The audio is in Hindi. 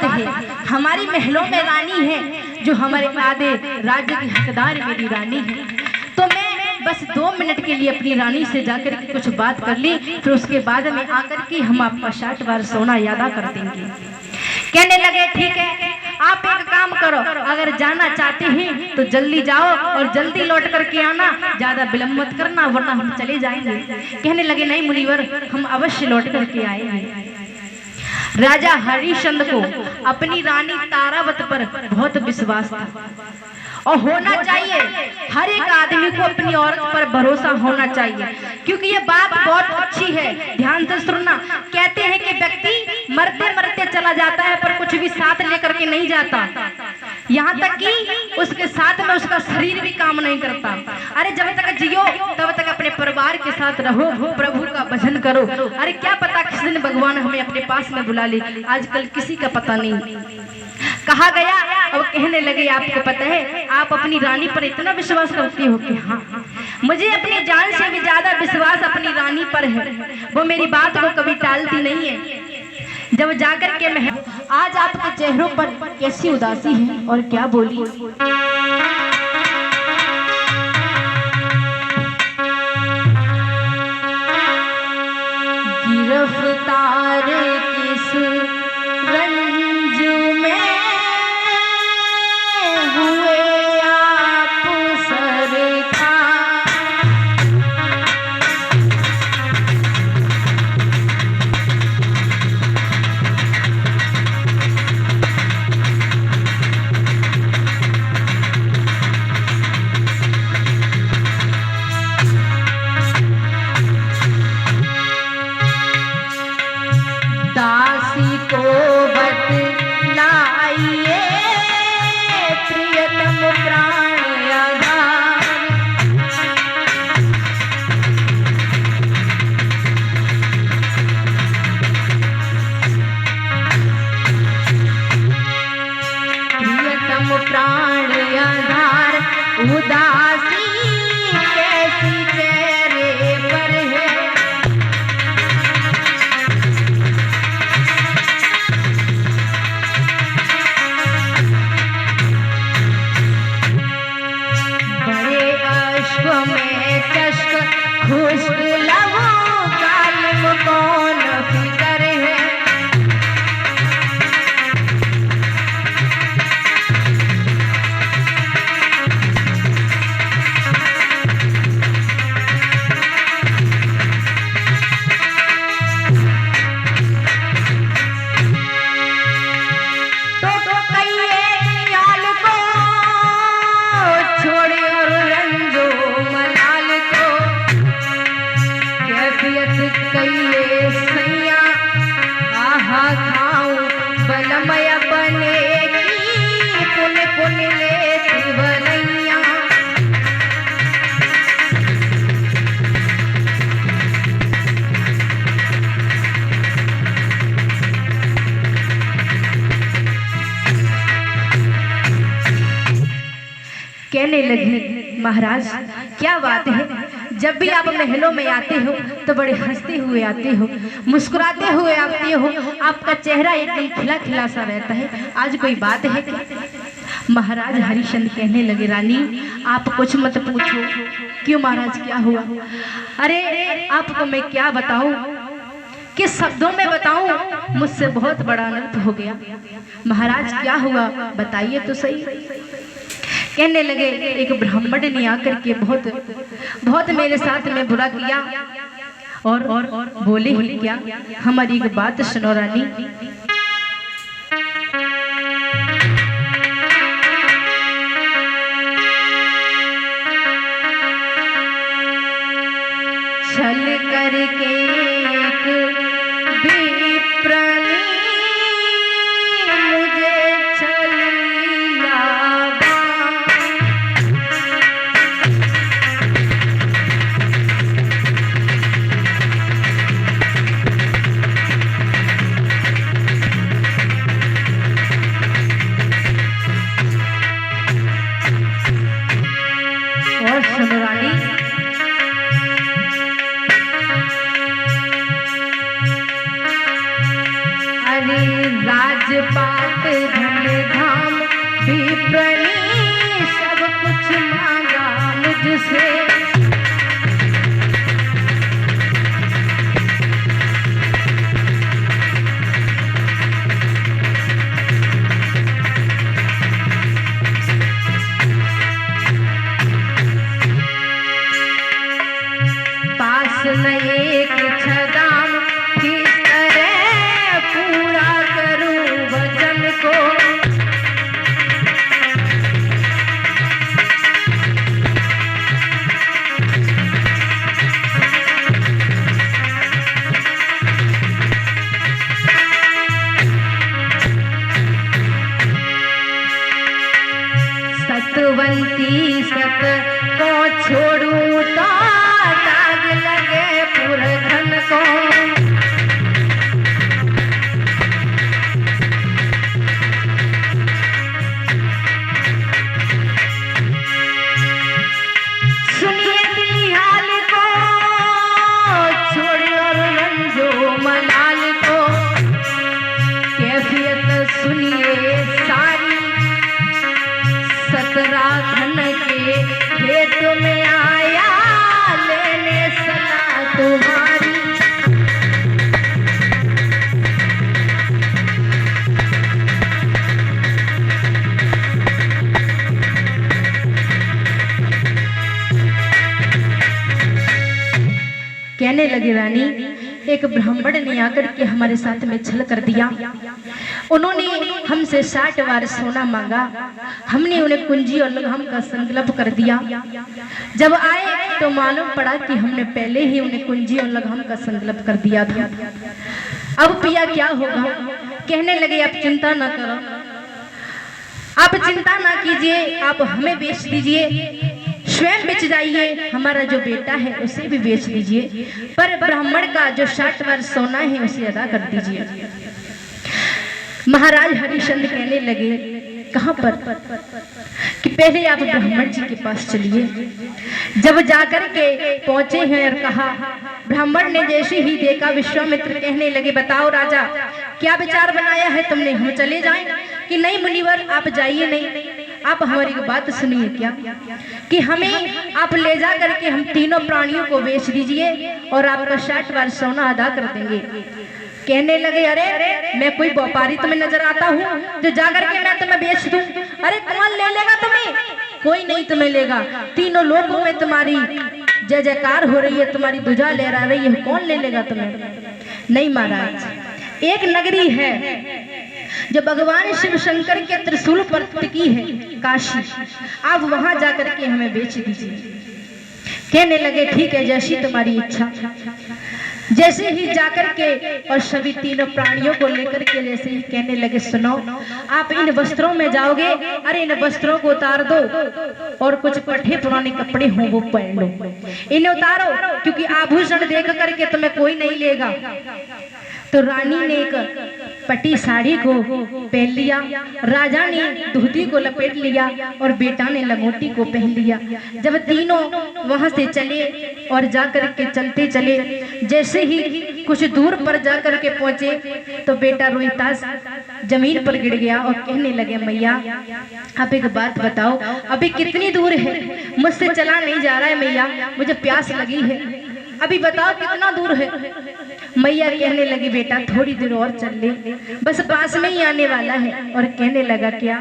है, हमारी महलों में रानी है जो हमारे आधे राज्य की हकदार मेरी रानी है। तो मैं बस 2 मिनट के लिए अपनी रानी से जाकर के कुछ बात कर ली, फिर उसके बाद में आकर के हम आपका 60 बार सोना यादा कर देंगे। कहने लगे ठीक है, आप एक काम करो, अगर जाना चाहते हैं तो जल्दी जाओ और जल्दी लौट करके आना, ज्यादा विलंब मत करना वरना हम चले जाएंगे। कहने लगे नहीं मुनिवर, हम अवश्य लौट करके आएंगे। राजा हरिश्चंद्र को अपनी रानी तारावत पर बहुत विश्वास था और होना चाहिए। हर एक आदमी को अपनी औरत पर भरोसा होना चाहिए, क्योंकि ये बात बहुत अच्छी है। ध्यान से सुनना। कहते हैं कि व्यक्ति मरते मरते चला जाता है पर कुछ भी साथ लेकर के नहीं जाता, यहाँ तक कि उसके साथ में उसका शरीर भी काम नहीं करता। अरे जब तक जियो तब तक अपने परिवार के साथ रहो, प्रभु का भजन करो। अरे क्या पता किस दिन भगवान हमें अपने पास में बुला ले, आजकल किसी का पता नहीं। कहा गया और कहने लगे आपको पता है, आप अपनी रानी पर इतना विश्वास करती हो कि हाँ, मुझे अपनी जान से भी ज्यादा विश्वास अपनी रानी पर है। वो मेरी बात को कभी टालती नहीं है। जब जाकर के मैं आज आपके चेहरों पर कैसी उदासी है और क्या बोली। गिरफ्तार किस रंज में हुए आप सरकार, दासी को बतलाइए प्रियतम प्राण आधार, प्रियतम प्राण आधार उदासी कैसी चेहरे पर है। में चश्क खुश्क लबों जालिम कौन फिकर है। तो कहिए ख्याल को छोड़े और रंजो मलाल को, कैफियत कहिए सैया आहा खाऊं बलमय बनेगी पुन पुन लेती बनैया। कहने लगी महाराज क्या बात है, जब भी आप महलों में आते हो तो बड़े हंसते हुए आते हो, मुस्कुराते हुए आते हो, आपका चेहरा एकदम खिला खिला सा रहता है, आज कोई बात है क्या? महाराज हरिश्चंद्र कहने लगे रानी आप कुछ मत पूछो। क्यों महाराज क्या हुआ? अरे आपको मैं क्या बताऊं, किस शब्दों में बताऊं, मुझसे बहुत बड़ा अनर्थ हो गया। महाराज क्या हुआ बताइए तो सही। कहने लगे एक ब्राह्मण ने आकर के बहुत मेरे साथ में बुरा किया और बोले ही क्या, हमारी एक बात सुनो रानी। छल करके एक विप्रनी मुझे छल लिया, बात धन धाम विप्रनी सब कुछ मांगा मुझसे। न एक छदाम किस तरह पूरा करूं वचन को। सतवंती सत को छोड़ूं तो दाग लगे पुरखन को। सुनिए दिहाल को छोड़े और रंजो मलाल को। कैफियत सुनिए सारी 17 धन के खेत में आया लेने सलाह तुम्हारी। कहने लगे रानी, एक ब्राह्मण ने आकर के हमारे साथ में छल कर दिया। उन्होंने हमसे 60 बार सोना मांगा। हमने उन्हें कुंजी और लगाम का संकल्प कर दिया। जब आए तो मालूम पड़ा कि हमने पहले ही उन्हें कुंजी और लगाम का संकल्प कर दिया था। अब पिया क्या होगा? कहने लगे आप चिंता ना करो, आप चिंता ना कीजिए, आप हमें बेच दीजिए, स्वयं बेच जाइए, हमारा जो बेटा है उसे भी बेच दीजिए, पर ब्राह्मण का जो 60 बार सोना है उसे अदा कर दीजिए। महाराज हरिश्चंद्र कहने लगे कहां पर? कि पहले आप ब्राह्मण जी के पास चलिए। जब जाकर के पहुंचे हैं और कहा, ब्राह्मण ने जैसे ही देखा विश्वामित्र कहने लगे बताओ राजा क्या विचार बनाया है तुमने, हम चले जाएं? कि नहीं मुनिवर आप जाइए नहीं, आप हमारी बात सुनिए क्या, कि हमें आप ले जा करके हम तीनों प्राणियों को बेच दीजिए और आपका 60 बार सोना अदा कर देंगे। कहने लगे अरे मैं कोई व्यापारी तुम्हें नजर आता हूँ जो जाकर के मैं तुम्हें बेच दूं? अरे कौन ले लेगा तुम्हें? कोई नहीं तुम्हें लेगा। तीनों लोगों में तुम्हारी जय जयकार हो रही है, तुम्हारी ध्वजा लहरा रही है, कौन ले लेगा तुम्हें? नहीं महाराज, एक नगरी है जो भगवान शिव शंकर के त्रिशूल पर टिकी है, काशी, आप वहां जाकर के हमें बेच दीजिए। कहने लगे ठीक है जैसी तुम्हारी इच्छा। जैसे ही जाकर के और सभी तीनों प्राणियों को लेकर के जैसे ही कहने लगे सुनो आप इन वस्त्रों में जाओगे, अरे इन वस्त्रों को उतार दो और कुछ पट्टे पुराने कपड़े हों वो पहन लो, इन्हें उतारो क्योंकि आभूषण देख करके तुम्हें कोई नहीं लेगा। तो रानी ने एक पटी साड़ी को पहन लिया, राजा ने धोती को लपेट लिया और बेटा ने लंगोटी को पहन लिया। जब तीनों वहां से चले और जाकर के चलते चले, जैसे ही कुछ दूर पर जाकर के पहुंचे तो बेटा रोहितास जमीन पर गिर गया और कहने लगे मैया आप एक बात बताओ अभी कितनी दूर है? मुझसे चला नहीं जा रहा है मैया, मुझे प्यास लगी है, अभी बताओ कितना दूर है? मैया कहने लगी बेटा थोड़ी देर और चल ले, बस पास में ही आने वाला है। और कहने लगा क्या?